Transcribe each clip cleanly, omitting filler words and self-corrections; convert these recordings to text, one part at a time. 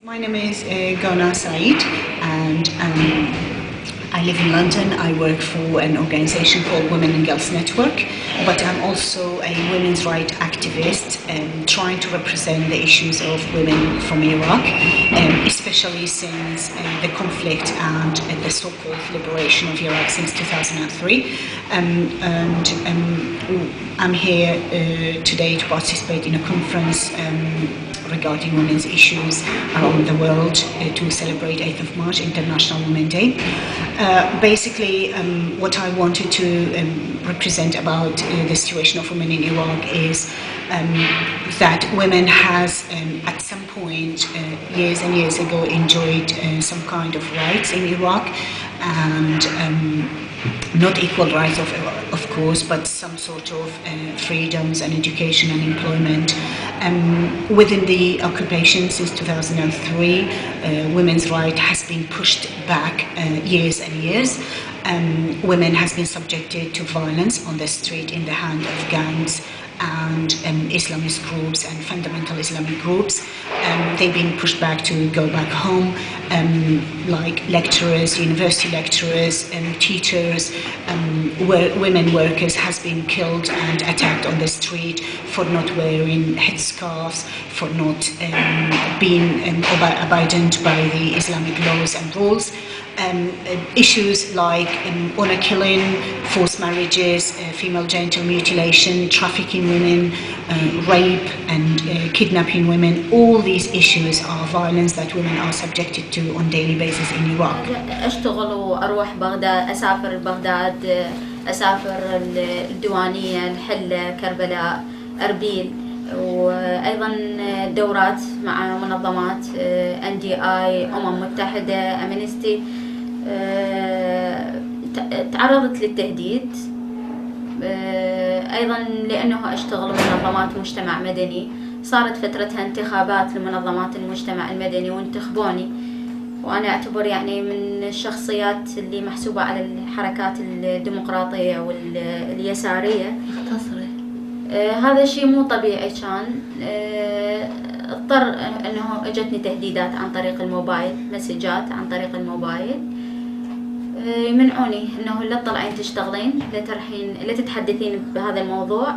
My name is Gona Saeed, and I live in London. I work for an organization called Women and Girls Network, but I'm also a women's rights activist trying to represent the issues of women from Iraq, especially since the conflict and the so-called liberation of Iraq since 2003. I'm here today to participate in a conference regarding women's issues around the world to celebrate 8th of March, International Women's Day. Basically, what I wanted to represent about the situation of women in Iraq is that women has at some point years and years ago enjoyed some kind of rights in Iraq, and not equal rights of course, but some sort of freedoms and education and employment. Within the occupation since 2003, women's right has been pushed back years and years. Women has been subjected to violence on the street in the hand of gangs and Islamist groups and fundamental Islamic groups. They've been pushed back to go back home, like lecturers, university lecturers, teachers, women workers has been killed and attacked on the street for not wearing headscarves, for not being obedient by the Islamic laws and rules. Issues like honor killing, forced marriages, female genital mutilation, trafficking women, rape and kidnapping women, all these issues are violence that women are subjected to on daily basis in Iraq. أشتغل وأروح بغداد، أسافر بغداد، أسافر الديوانية، الحلة، كربلاء، أربيل، وأيضا دورات مع منظمات NDI، متحدة، أمنستي. تعرضت للتهديد أيضا لأنه أشتغل بمنظمات مجتمع مدني. صارت فترتها انتخابات لمنظمات المجتمع المدني وانتخبوني، وأنا أعتبر يعني من الشخصيات اللي محسوبة على الحركات الديمقراطية واليسارية. هذا شيء مو طبيعي. كان اضطر أنه اجتني تهديدات عن طريق الموبايل، مسجات عن طريق الموبايل، يمنعوني انه لا تطلعين تشتغلين، لا تتحدثين بهذا الموضوع،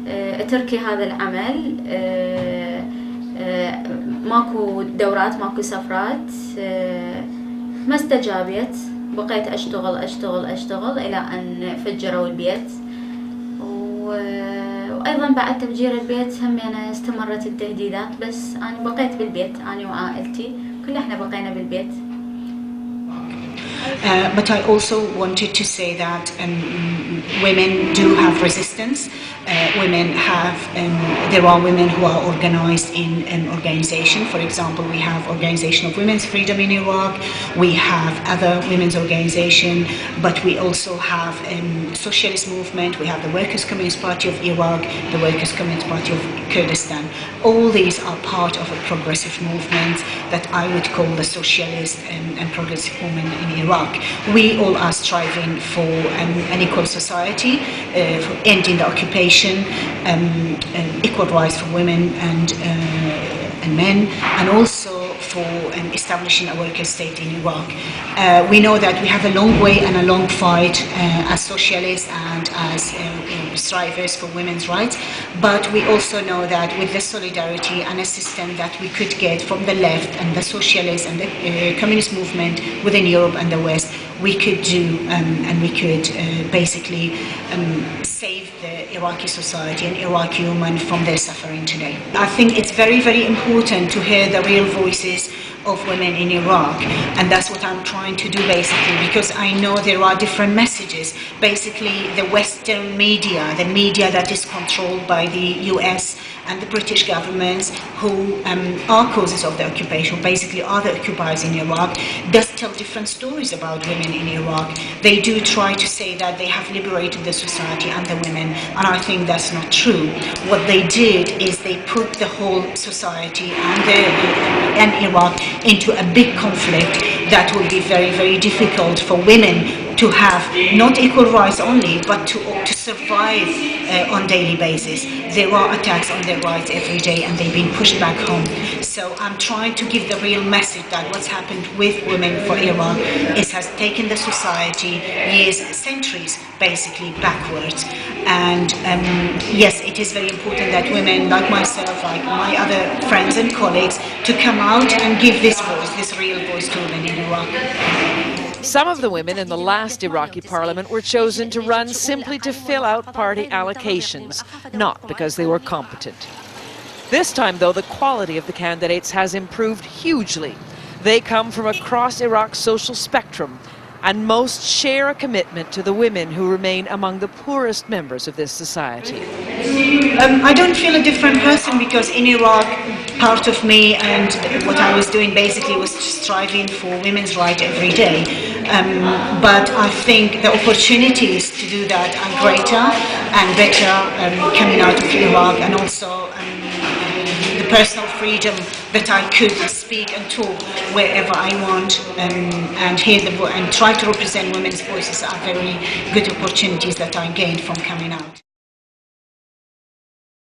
اتركي هذا العمل، ماكو دورات، ماكو سفرات. ما استجابت، بقيت اشتغل الى ان فجروا البيت. وايضا بعد تفجير البيت هم انا استمرت التهديدات، بس انا بقيت بالبيت، انا وعائلتي كلنا احنا بقينا بالبيت. But I also wanted to say that women do have resistance. There are women who are organized in an organization. For example, we have Organization of Women's Freedom in Iraq. We have other women's organization, but we also have socialist movement. We have the Workers' Communist Party of Iraq, the Workers' Communist Party of Kurdistan. All these are part of a progressive movement that I would call the socialist and progressive movement in Iraq. We all are striving for an equal society, for ending the occupation, equal rights for women and men, and also for establishing a worker state in Iraq. We know that we have a long way and a long fight as socialists and as strivers for women's rights, but we also know that with the solidarity and a system that we could get from the left and the socialists and the communist movement within Europe and the West, we could do and we could basically save the Iraqi society and Iraqi women from their suffering today. I think it's very, very important to hear the real voices of women in Iraq, and that's what I'm trying to do basically, because I know there are different messages. Basically, the Western media, the media that is controlled by the US and the British governments, who are causes of the occupation, basically are the occupiers in Iraq, does tell different stories about women in Iraq. They do try to say that they have liberated the society and the women, and I think that's not true. What they did is they put the whole society and Iraq into a big conflict that will be very, very difficult for women to have not equal rights only, but to survive on daily basis. There are attacks on their rights every day, and they've been pushed back home. So I'm trying to give the real message that what's happened with women for Iraq has taken the society years, centuries, basically backwards. And yes, it is very important that women like myself, like my other friends and colleagues, to come out and give this voice, this real voice to women in Iraq. Some of the women in the last Iraqi parliament were chosen to run simply to fill out party allocations, not because they were competent. This time, though, the quality of the candidates has improved hugely. They come from across Iraq's social spectrum, and most share a commitment to the women who remain among the poorest members of this society. I don't feel a different person, because in Iraq, part of me and what I was doing basically was striving for women's rights every day. But I think the opportunities to do that are greater and better coming out of Iraq, and also the personal freedom that I could speak and talk wherever I want and hear and try to represent women's voices are very good opportunities that I gained from coming out.